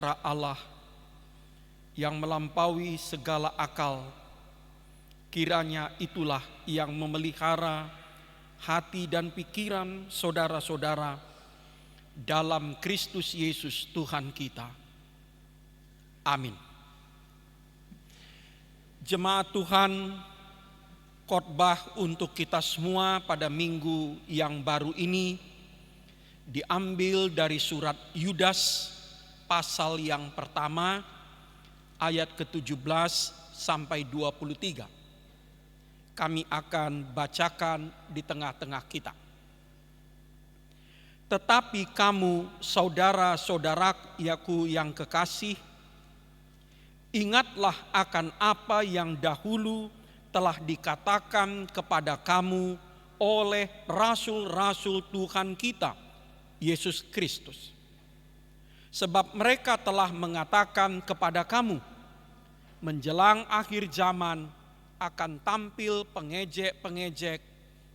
Allah yang melampaui segala akal, kiranya itulah yang memelihara hati dan pikiran saudara-saudara dalam Kristus Yesus Tuhan kita. Amin. Jemaat Tuhan, khotbah untuk kita semua pada minggu yang baru ini diambil dari surat Yudas pasal yang pertama ayat ke-17 sampai 23. Kami akan bacakan di tengah-tengah kita. Tetapi kamu saudara-saudaraku yang kekasih, ingatlah akan apa yang dahulu telah dikatakan kepada kamu oleh rasul-rasul Tuhan kita, Yesus Kristus. Sebab mereka telah mengatakan kepada kamu, menjelang akhir zaman akan tampil pengejek-pengejek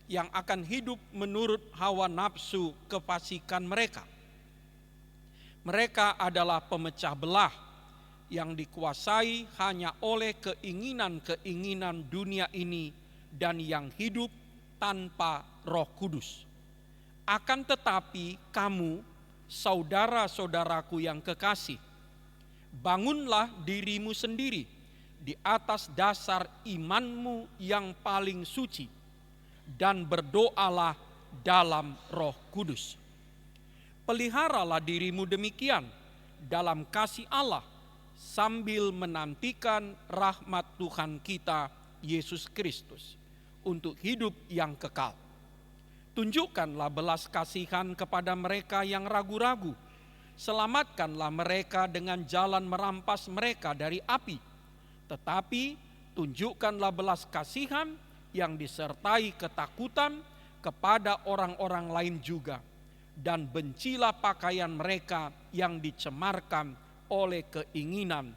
yang akan hidup menurut hawa nafsu kefasikan mereka. Mereka adalah pemecah belah yang dikuasai hanya oleh keinginan-keinginan dunia ini dan yang hidup tanpa Roh Kudus. Akan tetapi kamu, saudara-saudaraku yang kekasih, bangunlah dirimu sendiri di atas dasar imanmu yang paling suci dan berdoalah dalam Roh Kudus. Peliharalah dirimu demikian dalam kasih Allah sambil menantikan rahmat Tuhan kita Yesus Kristus untuk hidup yang kekal. Tunjukkanlah belas kasihan kepada mereka yang ragu-ragu. Selamatkanlah mereka dengan jalan merampas mereka dari api. Tetapi tunjukkanlah belas kasihan yang disertai ketakutan kepada orang-orang lain juga. Dan bencilah pakaian mereka yang dicemarkan oleh keinginan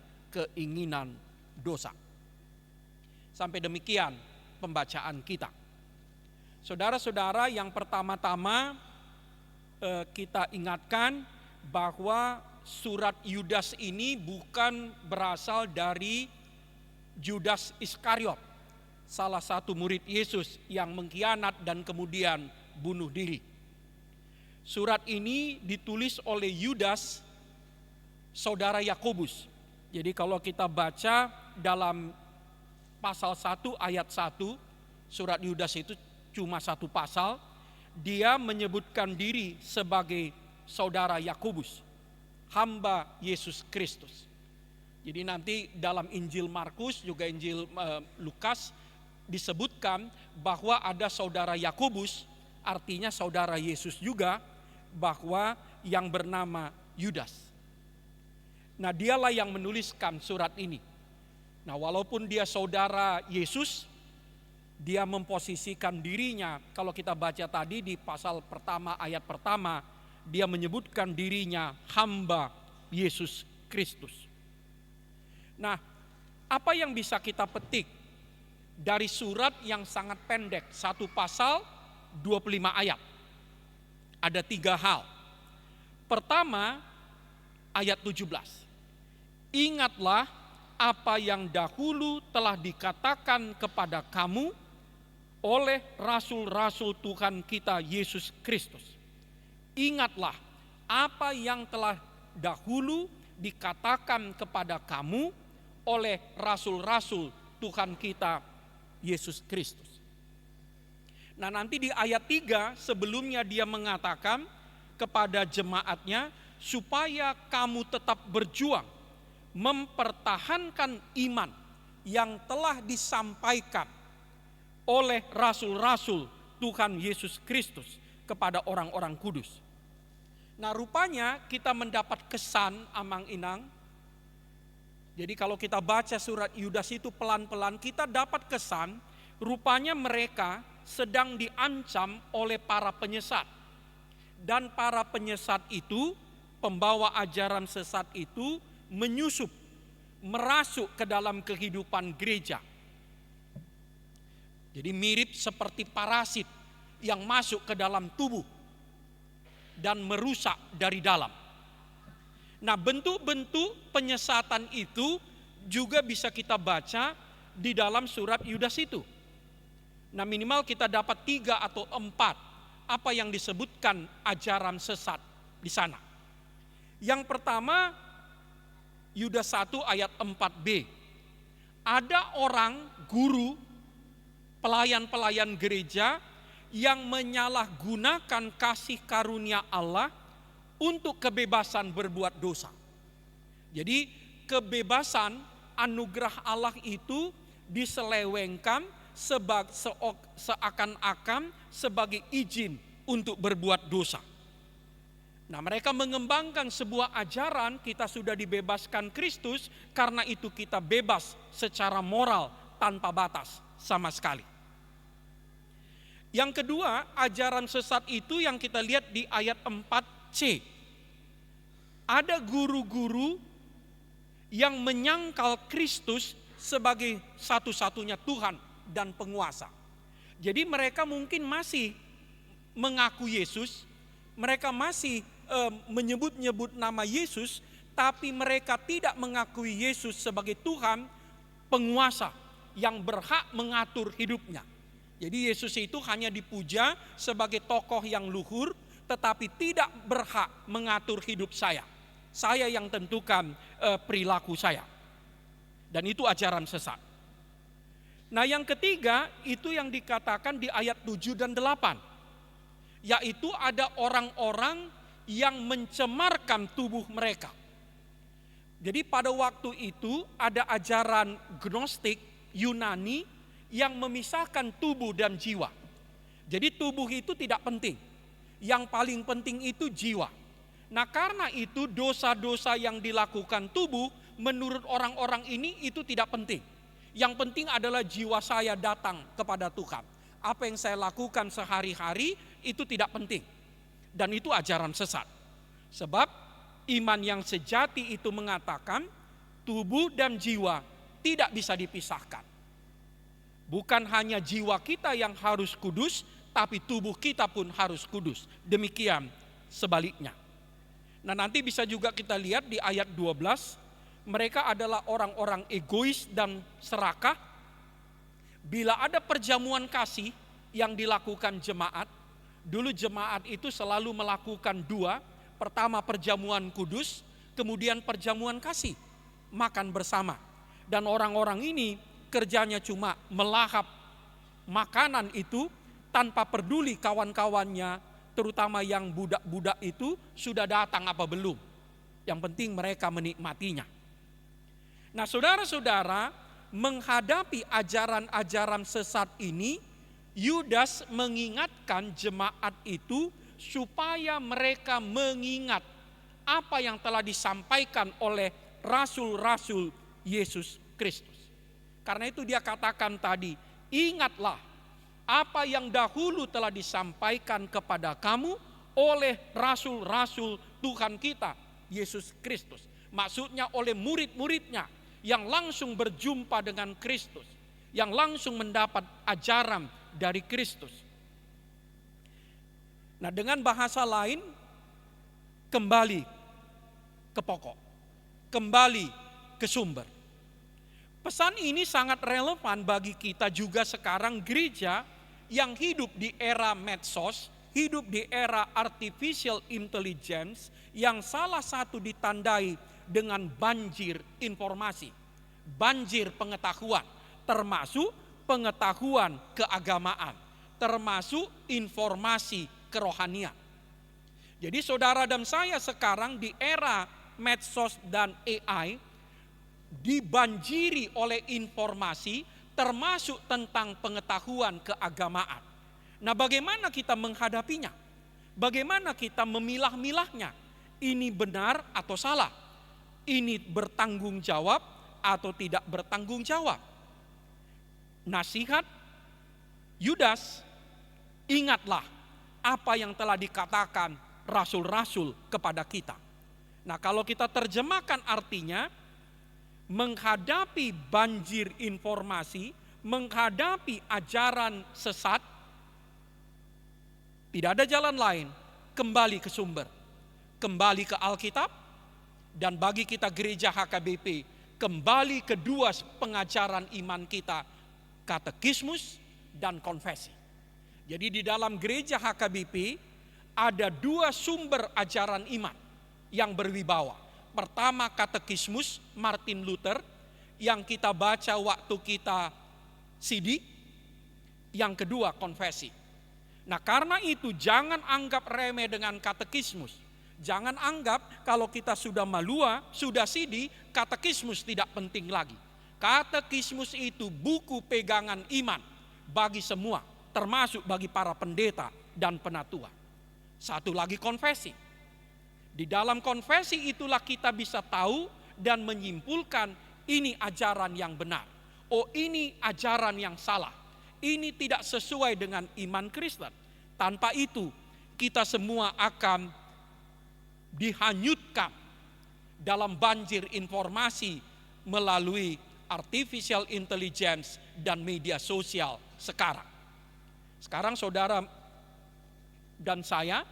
dosa. Sampai demikian pembacaan kita. Saudara-saudara, yang pertama-tama kita ingatkan bahwa surat Yudas ini bukan berasal dari Judas Iskariot, salah satu murid Yesus yang mengkhianat dan kemudian bunuh diri. Surat ini ditulis oleh Yudas, saudara Yakobus. Jadi kalau kita baca dalam pasal 1 ayat 1, surat Yudas itu cuma satu pasal, dia menyebutkan diri sebagai saudara Yakobus, hamba Yesus Kristus. Jadi nanti dalam Injil Markus juga Injil Lukas disebutkan bahwa ada saudara Yakobus, artinya saudara Yesus juga, bahwa yang bernama Yudas. Nah, dialah yang menuliskan surat ini. Nah, walaupun dia saudara Yesus, dia memposisikan dirinya, kalau kita baca tadi di pasal pertama ayat pertama, dia menyebutkan dirinya hamba Yesus Kristus. Nah, apa yang bisa kita petik dari surat yang sangat pendek, satu pasal 25 ayat? Ada 3 hal. Pertama, ayat 17. Ingatlah apa yang dahulu telah dikatakan kepada kamu oleh rasul-rasul Tuhan kita Yesus Kristus. Ingatlah apa yang telah dahulu dikatakan kepada kamu oleh rasul-rasul Tuhan kita Yesus Kristus. Nah, nanti di ayat 3 sebelumnya dia mengatakan kepada jemaatnya supaya kamu tetap berjuang mempertahankan iman yang telah disampaikan oleh rasul-rasul Tuhan Yesus Kristus kepada orang-orang kudus. Nah, rupanya kita mendapat kesan, Amang Inang. Jadi kalau kita baca surat Yudas itu pelan-pelan, kita dapat kesan rupanya mereka sedang diancam oleh para penyesat. Dan para penyesat itu, pembawa ajaran sesat itu menyusup, merasuk ke dalam kehidupan gereja. Jadi mirip seperti parasit yang masuk ke dalam tubuh dan merusak dari dalam. Nah, bentuk-bentuk penyesatan itu juga bisa kita baca di dalam surat Yudas itu. Nah, minimal kita dapat 3 atau 4 apa yang disebutkan ajaran sesat di sana. Yang pertama, Yudas 1 ayat 4b. Ada orang guru, pelayan-pelayan gereja yang menyalahgunakan kasih karunia Allah untuk kebebasan berbuat dosa. Jadi kebebasan anugerah Allah itu diselewengkan seakan-akan sebagai izin untuk berbuat dosa. Nah, mereka mengembangkan sebuah ajaran kita sudah dibebaskan Kristus, karena itu kita bebas secara moral tanpa batas sama sekali. Yang kedua, ajaran sesat itu yang kita lihat di ayat 4c. Ada guru-guru yang menyangkal Kristus sebagai satu-satunya Tuhan dan penguasa. Jadi mereka mungkin masih mengaku Yesus, mereka masih menyebut-nyebut nama Yesus, tapi mereka tidak mengakui Yesus sebagai Tuhan, penguasa yang berhak mengatur hidupnya. Jadi Yesus itu hanya dipuja sebagai tokoh yang luhur, tetapi tidak berhak mengatur hidup saya. Saya yang tentukan perilaku saya. Dan itu ajaran sesat. Nah, yang ketiga itu yang dikatakan di ayat 7 dan 8. Yaitu ada orang-orang yang mencemarkan tubuh mereka. Jadi pada waktu itu ada ajaran Gnostik Yunani yang memisahkan tubuh dan jiwa. Jadi tubuh itu tidak penting. Yang paling penting itu jiwa. Nah, karena itu dosa-dosa yang dilakukan tubuh menurut orang-orang ini itu tidak penting. Yang penting adalah jiwa saya datang kepada Tuhan. Apa yang saya lakukan sehari-hari itu tidak penting. Dan itu ajaran sesat. Sebab iman yang sejati itu mengatakan tubuh dan jiwa tidak bisa dipisahkan. Bukan hanya jiwa kita yang harus kudus, tapi tubuh kita pun harus kudus. Demikian sebaliknya. Nah, nanti bisa juga kita lihat di ayat 12, mereka adalah orang-orang egois dan serakah. Bila ada perjamuan kasih yang dilakukan jemaat, dulu jemaat itu selalu melakukan 2, pertama perjamuan kudus, kemudian perjamuan kasih, makan bersama. Dan orang-orang ini kerjanya cuma melahap makanan itu tanpa peduli kawan-kawannya, terutama yang budak-budak itu sudah datang apa belum. Yang penting mereka menikmatinya. Nah, saudara-saudara, menghadapi ajaran-ajaran sesat ini, Yudas mengingatkan jemaat itu supaya mereka mengingat apa yang telah disampaikan oleh rasul-rasul Yesus Kristus. Karena itu dia katakan tadi, ingatlah apa yang dahulu telah disampaikan kepada kamu oleh rasul-rasul Tuhan kita, Yesus Kristus. Maksudnya oleh murid-muridnya yang langsung berjumpa dengan Kristus, yang langsung mendapat ajaran dari Kristus. Nah, dengan bahasa lain, kembali ke pokok, kembali ke sumber. Pesan ini sangat relevan bagi kita juga sekarang gereja yang hidup di era medsos, hidup di era artificial intelligence yang salah satu ditandai dengan banjir informasi, banjir pengetahuan, termasuk pengetahuan keagamaan, termasuk informasi kerohanian. Jadi saudara dan saya sekarang di era medsos dan AI dibanjiri oleh informasi termasuk tentang pengetahuan keagamaan. Nah, bagaimana kita menghadapinya? Bagaimana kita memilah-milahnya? Ini benar atau salah? Ini bertanggung jawab atau tidak bertanggung jawab? Nasihat Yudas, ingatlah apa yang telah dikatakan rasul-rasul kepada kita. Nah, kalau kita terjemahkan artinya, menghadapi banjir informasi, menghadapi ajaran sesat, tidak ada jalan lain, kembali ke sumber, kembali ke Alkitab, Dan bagi kita gereja HKBP, kembali kedua pengajaran iman kita, katekismus dan konfesi. Jadi di dalam gereja HKBP ada dua sumber ajaran iman yang berwibawa. Pertama katekismus Martin Luther yang kita baca waktu kita CD. Yang kedua konfesi. Nah karena itu jangan anggap remeh dengan katekismus. Jangan anggap kalau kita sudah malua, sudah CD, katekismus tidak penting lagi. Katekismus itu buku pegangan iman bagi semua, termasuk bagi para pendeta dan penatua. Satu lagi konfesi. Di dalam konfesi itulah kita bisa tahu dan menyimpulkan ini ajaran yang benar. Oh ini ajaran yang salah. Ini tidak sesuai dengan iman Kristen. Tanpa itu kita semua akan dihanyutkan dalam banjir informasi melalui artificial intelligence dan media sosial sekarang. Sekarang saudara dan saya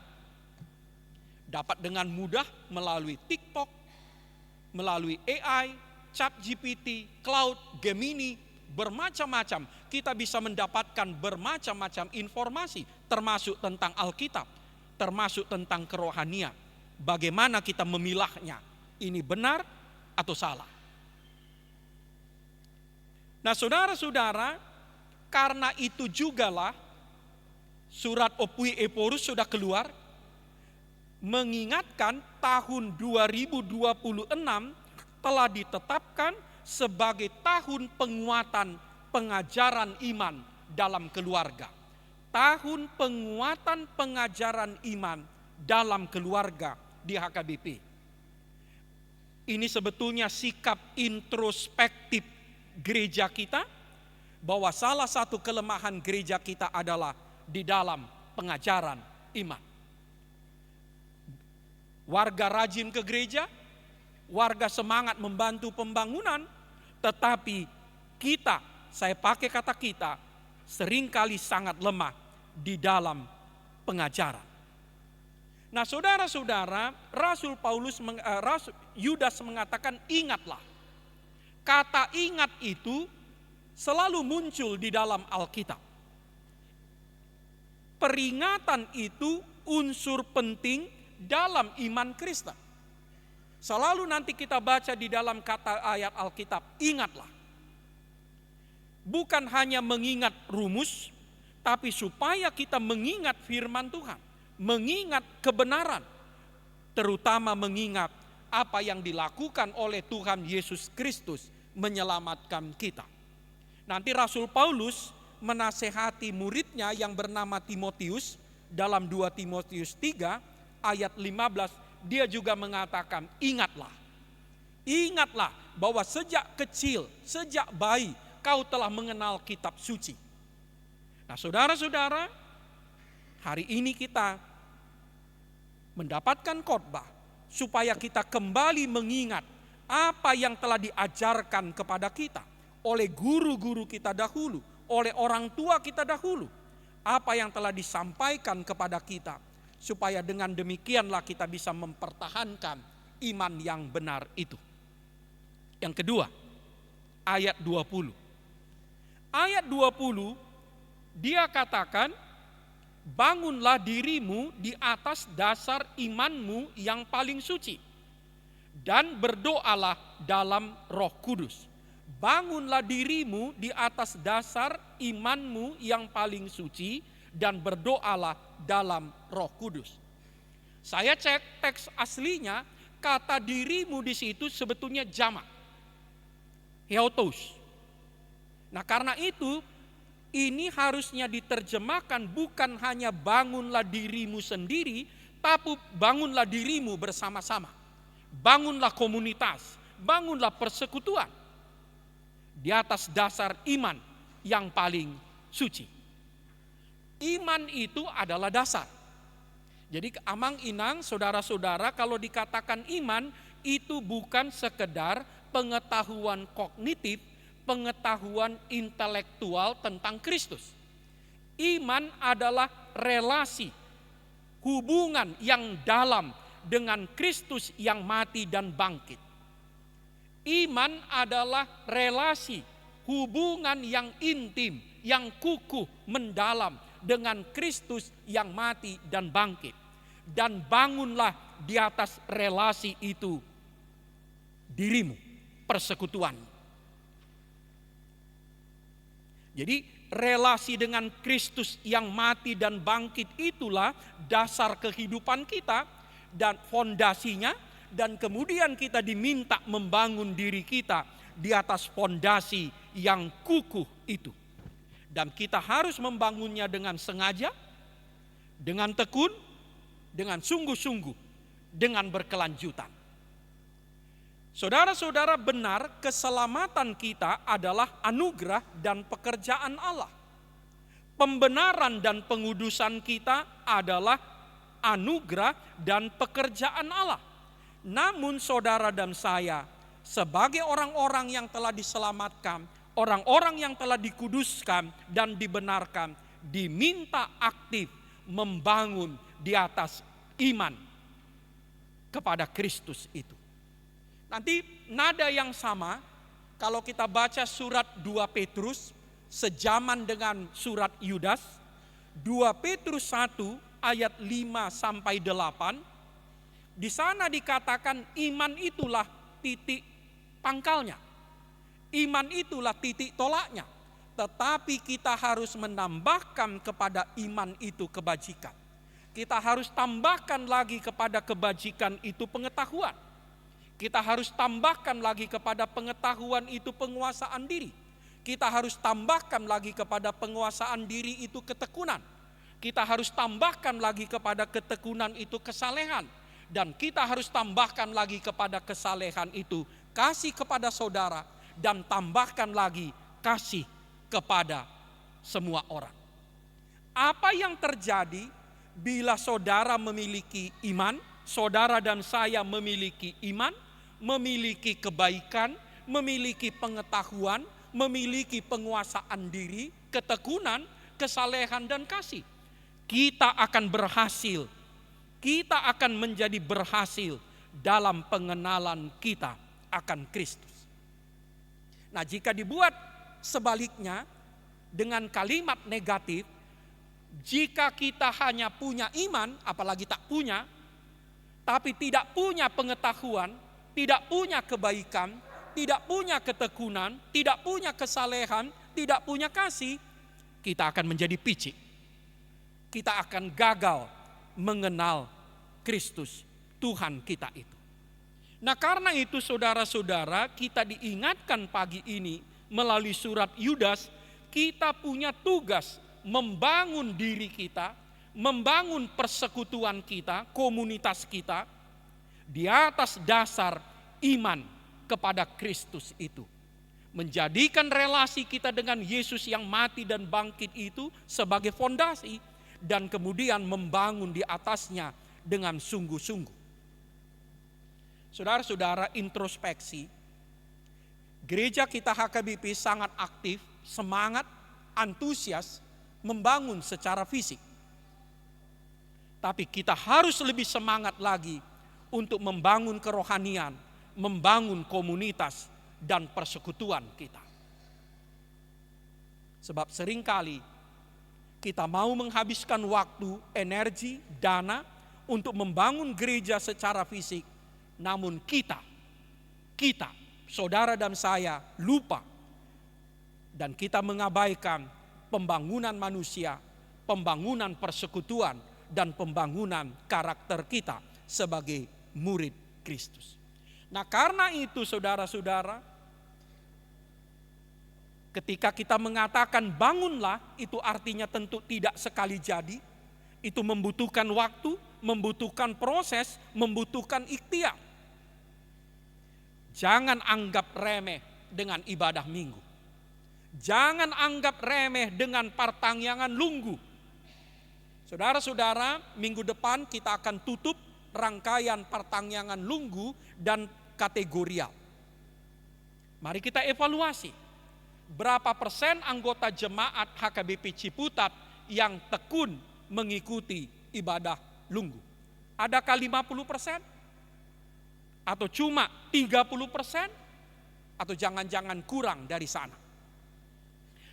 dapat dengan mudah melalui TikTok, melalui AI, ChatGPT, Cloud, Gemini, bermacam-macam. Kita bisa mendapatkan bermacam-macam informasi, termasuk tentang Alkitab, termasuk tentang kerohanian. Bagaimana kita memilahnya, ini benar atau salah. Nah saudara-saudara, karena itu jugalah surat Opui Eporus sudah keluar, mengingatkan tahun 2026 telah ditetapkan sebagai tahun penguatan pengajaran iman dalam keluarga. Tahun penguatan pengajaran iman dalam keluarga di HKBP. Ini sebetulnya sikap introspektif gereja kita, bahwa salah satu kelemahan gereja kita adalah di dalam pengajaran iman. Warga rajin ke gereja, warga semangat membantu pembangunan, tetapi kita, saya pakai kata kita, seringkali sangat lemah di dalam pengajaran. Nah saudara-saudara, Yudas mengatakan ingatlah. Kata ingat itu selalu muncul di dalam Alkitab. Peringatan itu unsur penting dalam iman Kristen. Selalu nanti kita baca di dalam kata ayat Alkitab, ingatlah. Bukan hanya mengingat rumus, tapi supaya kita mengingat firman Tuhan, mengingat kebenaran, terutama mengingat apa yang dilakukan oleh Tuhan Yesus Kristus menyelamatkan kita. Nanti Rasul Paulus menasehati muridnya yang bernama Timotius dalam 2 Timotius 3 ayat 15, dia juga mengatakan ingatlah. Ingatlah bahwa sejak kecil, sejak bayi kau telah mengenal kitab suci. Nah saudara-saudara, hari ini kita mendapatkan khotbah supaya kita kembali mengingat apa yang telah diajarkan kepada kita oleh guru-guru kita dahulu, oleh orang tua kita dahulu, apa yang telah disampaikan kepada kita, supaya dengan demikianlah kita bisa mempertahankan iman yang benar itu. Yang kedua, ayat 20. Ayat 20, dia katakan, bangunlah dirimu di atas dasar imanmu yang paling suci, dan berdoalah dalam Roh Kudus. Bangunlah dirimu di atas dasar imanmu yang paling suci, dan berdoalah dalam Roh Kudus. Saya cek teks aslinya, kata dirimu di situ sebetulnya jamak, heotos. Nah karena itu ini harusnya diterjemahkan bukan hanya bangunlah dirimu sendiri, tapi bangunlah dirimu bersama-sama. Bangunlah komunitas, bangunlah persekutuan di atas dasar iman yang paling suci. Iman itu adalah dasar. Jadi amang inang saudara-saudara, kalau dikatakan iman itu bukan sekedar pengetahuan kognitif, pengetahuan intelektual tentang Kristus. Iman adalah relasi, hubungan yang dalam dengan Kristus yang mati dan bangkit. Iman adalah relasi, hubungan yang intim, yang kukuh, mendalam dengan Kristus yang mati dan bangkit. Dan bangunlah di atas relasi itu dirimu, persekutuan. Jadi relasi dengan Kristus yang mati dan bangkit itulah dasar kehidupan kita dan fondasinya, dan kemudian kita diminta membangun diri kita di atas fondasi yang kukuh itu. Dan kita harus membangunnya dengan sengaja, dengan tekun, dengan sungguh-sungguh, dengan berkelanjutan. Saudara-saudara, benar keselamatan kita adalah anugerah dan pekerjaan Allah. Pembenaran dan pengudusan kita adalah anugerah dan pekerjaan Allah. Namun saudara dan saya sebagai orang-orang yang telah diselamatkan, orang-orang yang telah dikuduskan dan dibenarkan, diminta aktif membangun di atas iman kepada Kristus itu. Nanti nada yang sama kalau kita baca surat 2 Petrus sejaman dengan surat Yudas, 2 Petrus 1 ayat 5 sampai 8, di sana dikatakan iman itulah titik pangkalnya. Iman itulah titik tolaknya. Tetapi kita harus menambahkan kepada iman itu kebajikan. Kita harus tambahkan lagi kepada kebajikan itu pengetahuan. Kita harus tambahkan lagi kepada pengetahuan itu penguasaan diri. Kita harus tambahkan lagi kepada penguasaan diri itu ketekunan. Kita harus tambahkan lagi kepada ketekunan itu kesalehan. Dan kita harus tambahkan lagi kepada kesalehan itu kasih kepada saudara. Dan tambahkan lagi kasih kepada semua orang. Apa yang terjadi bila saudara memiliki iman, saudara dan saya memiliki iman, memiliki kebaikan, memiliki pengetahuan, memiliki penguasaan diri, ketekunan, kesalehan dan kasih. Kita akan berhasil, kita akan menjadi berhasil dalam pengenalan kita akan Kristus. Nah, jika dibuat sebaliknya dengan kalimat negatif, jika kita hanya punya iman, apalagi tak punya, tapi tidak punya pengetahuan, tidak punya kebaikan, tidak punya ketekunan, tidak punya kesalehan, tidak punya kasih, kita akan menjadi picik. Kita akan gagal mengenal Kristus, Tuhan kita itu. Nah, karena itu saudara-saudara, kita diingatkan pagi ini melalui surat Yudas, kita punya tugas membangun diri kita, membangun persekutuan kita, komunitas kita, di atas dasar iman kepada Kristus itu. Menjadikan relasi kita dengan Yesus yang mati dan bangkit itu sebagai fondasi, dan kemudian membangun di atasnya dengan sungguh-sungguh. Saudara-saudara, introspeksi. Gereja kita HKBP sangat aktif, semangat, antusias membangun secara fisik. Tapi kita harus lebih semangat lagi untuk membangun kerohanian, membangun komunitas dan persekutuan kita. Sebab seringkali kita mau menghabiskan waktu, energi, dana untuk membangun gereja secara fisik, namun kita, saudara dan saya lupa dan kita mengabaikan pembangunan manusia, pembangunan persekutuan dan pembangunan karakter kita sebagai murid Kristus. Nah, karena itu saudara-saudara, ketika kita mengatakan bangunlah, itu artinya tentu tidak sekali jadi. Itu membutuhkan waktu, membutuhkan proses, membutuhkan ikhtiar. Jangan anggap remeh dengan ibadah minggu. Jangan anggap remeh dengan partangyangan lunggu. Saudara-saudara, minggu depan kita akan tutup rangkaian partangyangan lunggu dan kategorial. Mari kita evaluasi. Berapa persen anggota jemaat HKBP Ciputat yang tekun mengikuti ibadah lunggu? Adakah 50%? Atau cuma 30%? Atau jangan-jangan kurang dari sana?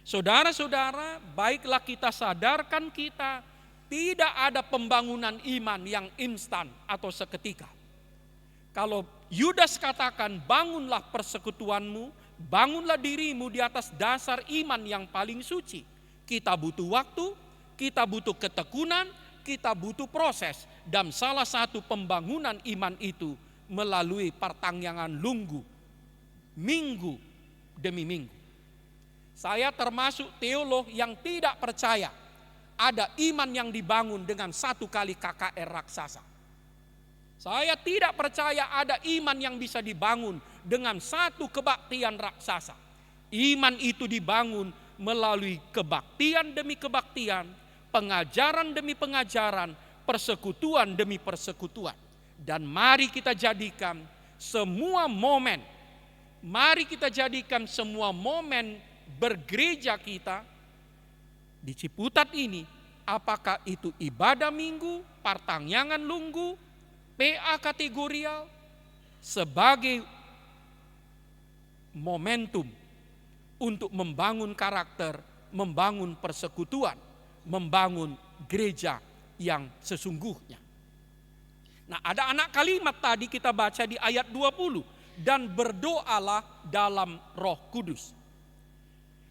Saudara-saudara, baiklah kita sadarkan kita tidak ada pembangunan iman yang instan atau seketika. Kalau Yudas katakan bangunlah persekutuanmu, bangunlah dirimu di atas dasar iman yang paling suci. Kita butuh waktu, kita butuh ketekunan, kita butuh proses. Dan salah satu pembangunan iman itu melalui pertangyangan lunggu, minggu demi minggu. Saya termasuk teolog yang tidak percaya ada iman yang dibangun dengan satu kali KKR raksasa. Saya tidak percaya ada iman yang bisa dibangun dengan satu kebaktian raksasa. Iman itu dibangun melalui kebaktian demi kebaktian, pengajaran demi pengajaran, persekutuan demi persekutuan. Dan mari kita jadikan semua momen, bergereja kita di Ciputat ini, apakah itu ibadah minggu, pertangyangan lunggu, PA kategorial, sebagai momentum untuk membangun karakter, membangun persekutuan, membangun gereja yang sesungguhnya. Nah, ada anak kalimat tadi kita baca di ayat 20, dan berdoalah dalam Roh Kudus.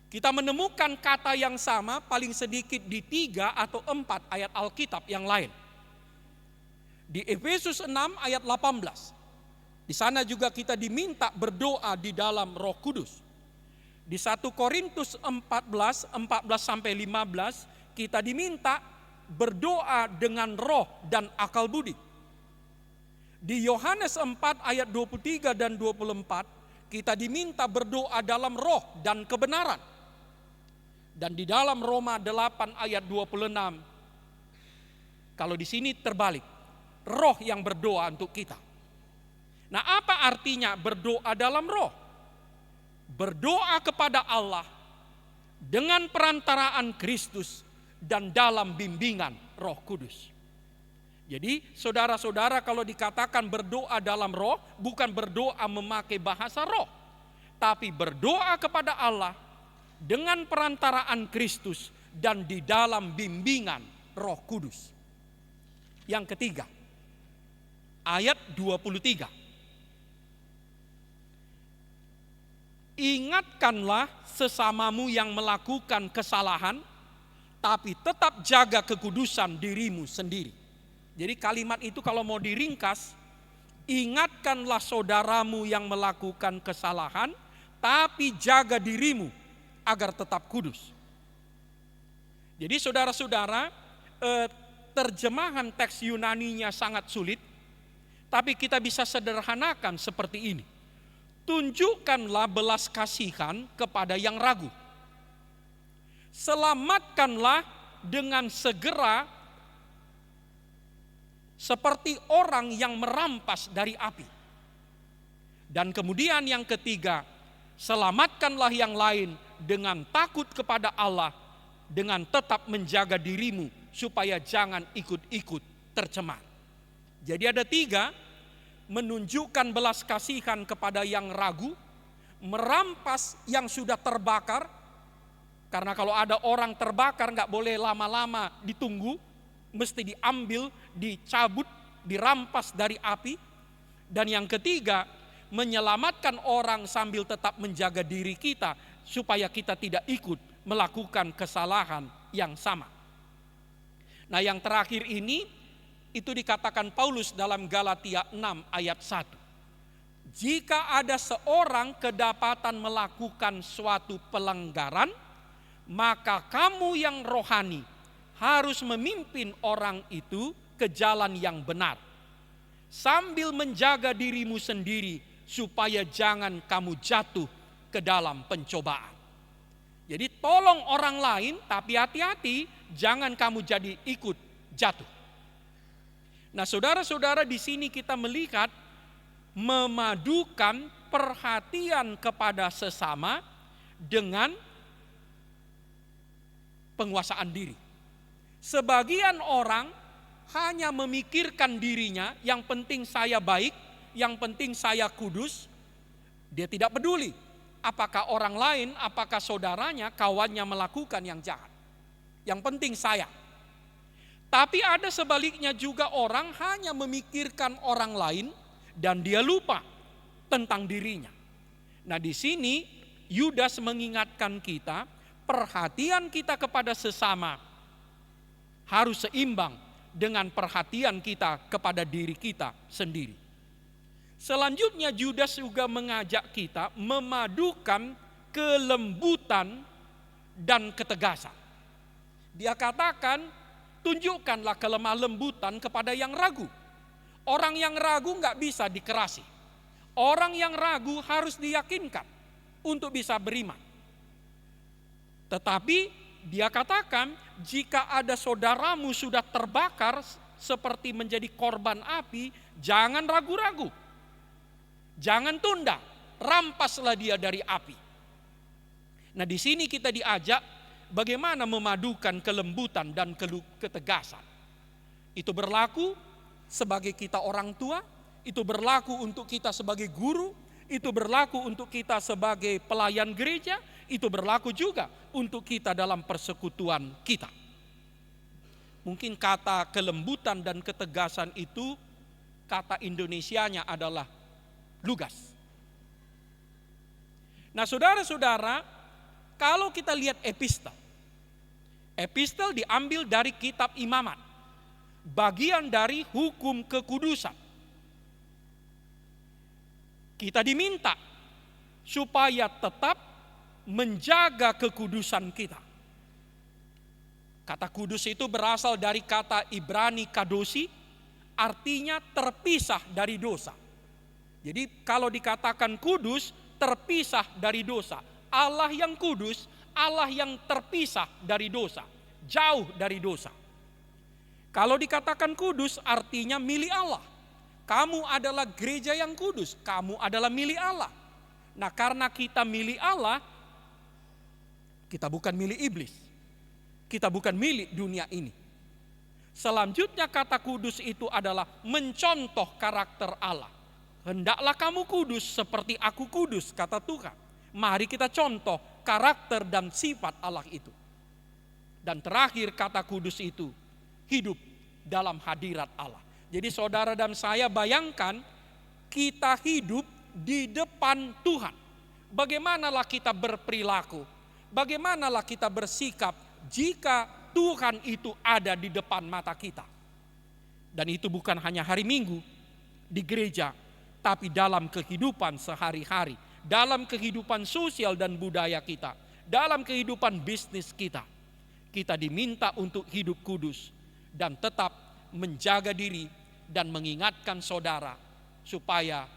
Kita menemukan kata yang sama paling sedikit di 3 atau 4 ayat Alkitab yang lain. Di Efesus 6 ayat 18. Di sana juga kita diminta berdoa di dalam Roh Kudus. Di 1 Korintus 14 sampai 15 kita diminta berdoa dengan roh dan akal budi. Di Yohanes 4 ayat 23 dan 24 kita diminta berdoa dalam roh dan kebenaran. Dan di dalam Roma 8 ayat 26, kalau di sini terbalik, roh yang berdoa untuk kita. Nah, apa artinya berdoa dalam roh? Berdoa kepada Allah dengan perantaraan Kristus dan dalam bimbingan Roh Kudus. Jadi saudara-saudara, kalau dikatakan berdoa dalam roh, bukan berdoa memakai bahasa roh, tapi berdoa kepada Allah dengan perantaraan Kristus dan di dalam bimbingan Roh Kudus. Yang ketiga, ayat 23. Ingatkanlah sesamamu yang melakukan kesalahan, tapi tetap jaga kekudusan dirimu sendiri. Jadi kalimat itu kalau mau diringkas, ingatkanlah saudaramu yang melakukan kesalahan, tapi jaga dirimu agar tetap kudus. Jadi saudara-saudara, terjemahan teks Yunaninya sangat sulit, tapi kita bisa sederhanakan seperti ini. Tunjukkanlah belas kasihan kepada yang ragu. Selamatkanlah dengan segera seperti orang yang merampas dari api. Dan kemudian yang ketiga, selamatkanlah yang lain dengan takut kepada Allah, dengan tetap menjaga dirimu supaya jangan ikut-ikut tercemar. Jadi ada 3, menunjukkan belas kasihan kepada yang ragu, merampas yang sudah terbakar, karena kalau ada orang terbakar gak boleh lama-lama ditunggu, mesti diambil, dicabut, dirampas dari api. Dan yang ketiga, menyelamatkan orang sambil tetap menjaga diri kita supaya kita tidak ikut melakukan kesalahan yang sama. Nah, yang terakhir ini itu dikatakan Paulus dalam Galatia 6 ayat 1. Jika ada seorang kedapatan melakukan suatu pelanggaran, maka kamu yang rohani harus memimpin orang itu ke jalan yang benar, sambil menjaga dirimu sendiri supaya jangan kamu jatuh ke dalam pencobaan. Jadi tolong orang lain, tapi hati-hati jangan kamu jadi ikut jatuh. Nah, saudara-saudara, di sini kita melihat memadukan perhatian kepada sesama dengan penguasaan diri. Sebagian orang hanya memikirkan dirinya, yang penting saya baik, yang penting saya kudus, dia tidak peduli apakah orang lain, apakah saudaranya, kawannya melakukan yang jahat. Yang penting saya. Tapi ada sebaliknya juga, orang hanya memikirkan orang lain dan dia lupa tentang dirinya. Nah, di sini Yudas mengingatkan kita, perhatian kita kepada sesama harus seimbang dengan perhatian kita kepada diri kita sendiri. Selanjutnya Yudas juga mengajak kita memadukan kelembutan dan ketegasan. Dia katakan, tunjukkanlah kelemah lembutan kepada yang ragu. Orang yang ragu nggak bisa dikerasi. Orang yang ragu harus diyakinkan untuk bisa beriman. Tetapi dia katakan, jika ada saudaramu sudah terbakar seperti menjadi korban api, jangan ragu-ragu. Jangan tunda, rampaslah dia dari api. Nah, di sini kita diajak bagaimana memadukan kelembutan dan ketegasan. Itu berlaku sebagai kita orang tua, itu berlaku untuk kita sebagai guru, itu berlaku untuk kita sebagai pelayan gereja, itu berlaku juga untuk kita dalam persekutuan kita. Mungkin kata kelembutan dan ketegasan itu, kata Indonesianya adalah lugas. Nah, saudara-saudara, kalau kita lihat epistel diambil dari kitab Imamat, bagian dari hukum kekudusan. Kita diminta supaya tetap menjaga kekudusan kita. Kata kudus itu berasal dari kata Ibrani kadosi, artinya terpisah dari dosa. Jadi kalau dikatakan kudus, terpisah dari dosa. Allah yang kudus, Allah yang terpisah dari dosa, jauh dari dosa. Kalau dikatakan kudus, artinya milik Allah. Kamu adalah gereja yang kudus, kamu adalah milik Allah. Nah, karena kita milik Allah, kita bukan milik iblis. Kita bukan milik dunia ini. Selanjutnya kata kudus itu adalah mencontoh karakter Allah. Hendaklah kamu kudus seperti aku kudus, kata Tuhan. Mari kita contoh karakter dan sifat Allah itu. Dan terakhir kata kudus itu, hidup dalam hadirat Allah. Jadi saudara dan saya bayangkan, kita hidup di depan Tuhan. Bagaimanalah kita berperilaku, bagaimanalah kita bersikap jika Tuhan itu ada di depan mata kita. Dan itu bukan hanya hari Minggu di gereja, tapi dalam kehidupan sehari-hari, dalam kehidupan sosial dan budaya kita, dalam kehidupan bisnis kita. Kita diminta untuk hidup kudus dan tetap menjaga diri dan mengingatkan saudara supaya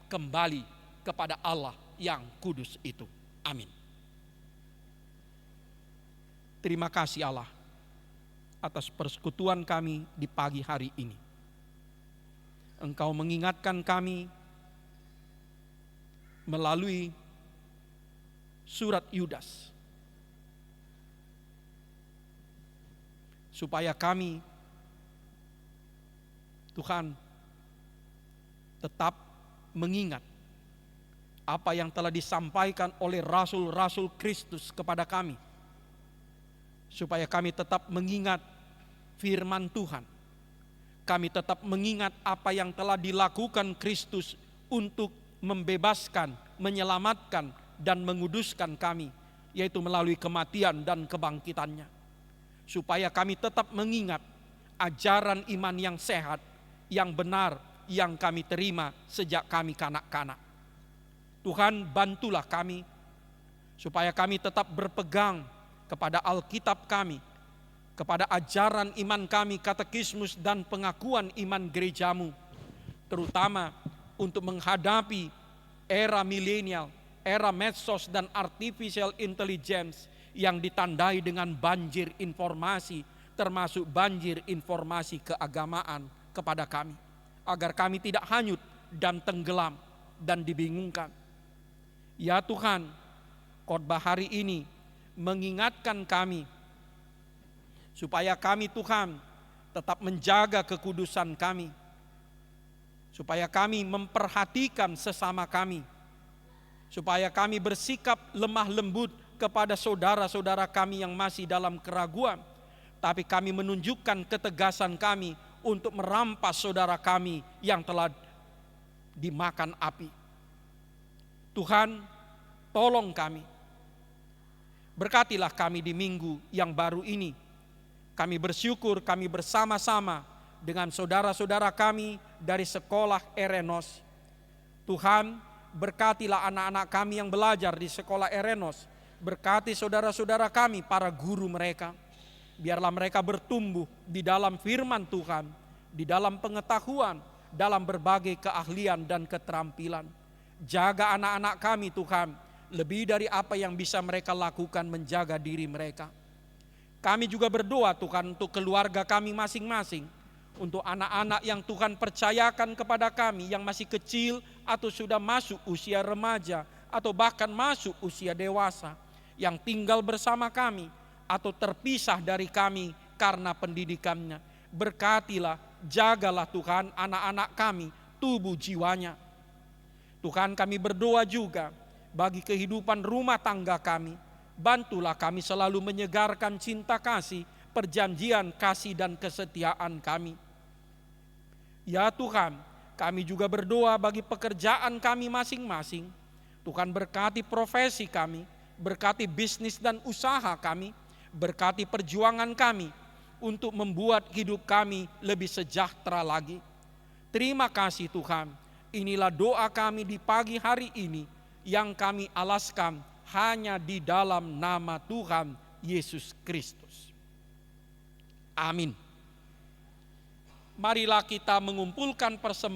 kembali kepada Allah yang kudus itu. Amin. Terima kasih Allah atas persekutuan kami di pagi hari ini. Engkau mengingatkan kami melalui surat Yudas, supaya kami, Tuhan, tetap mengingat apa yang telah disampaikan oleh rasul-rasul Kristus kepada kami, supaya kami tetap mengingat firman Tuhan. Kami tetap mengingat apa yang telah dilakukan Kristus untuk membebaskan, menyelamatkan, dan menguduskan kami, yaitu melalui kematian dan kebangkitannya. Supaya kami tetap mengingat ajaran iman yang sehat, yang benar, yang kami terima sejak kami kanak-kanak. Tuhan, bantulah kami, supaya kami tetap berpegang kepada Alkitab kami, kepada ajaran iman kami, katekismus dan pengakuan iman gerejamu, terutama untuk menghadapi era milenial, era medsos dan artificial intelligence yang ditandai dengan banjir informasi, termasuk banjir informasi keagamaan kepada kami, agar kami tidak hanyut dan tenggelam dan dibingungkan. Ya Tuhan, khotbah hari ini mengingatkan kami supaya kami, Tuhan, tetap menjaga kekudusan kami, supaya kami memperhatikan sesama kami, supaya kami bersikap lemah lembut kepada saudara-saudara kami yang masih dalam keraguan, tapi kami menunjukkan ketegasan kami untuk merampas saudara kami yang telah dimakan api. Tuhan, tolong kami. Berkatilah kami di minggu yang baru ini. Kami bersyukur kami bersama-sama dengan saudara-saudara kami dari sekolah Erenos. Tuhan, berkatilah anak-anak kami yang belajar di sekolah Erenos. Berkati saudara-saudara kami, para guru mereka. Biarlah mereka bertumbuh di dalam firman Tuhan, di dalam pengetahuan, dalam berbagai keahlian dan keterampilan. Jaga anak-anak kami Tuhan, lebih dari apa yang bisa mereka lakukan menjaga diri mereka. Kami juga berdoa Tuhan untuk keluarga kami masing-masing, untuk anak-anak yang Tuhan percayakan kepada kami yang masih kecil atau sudah masuk usia remaja atau bahkan masuk usia dewasa, yang tinggal bersama kami atau terpisah dari kami karena pendidikannya. Berkatilah, jagalah Tuhan anak-anak kami, tubuh jiwanya. Tuhan, kami berdoa juga bagi kehidupan rumah tangga kami. Bantulah kami selalu menyegarkan cinta kasih, perjanjian kasih dan kesetiaan kami. Ya Tuhan, kami juga berdoa bagi pekerjaan kami masing-masing. Tuhan, berkati profesi kami, berkati bisnis dan usaha kami, berkati perjuangan kami untuk membuat hidup kami lebih sejahtera lagi. Terima kasih Tuhan, inilah doa kami di pagi hari ini yang kami alaskan hanya di dalam nama Tuhan Yesus Kristus. Amin. Marilah kita mengumpulkan persembahan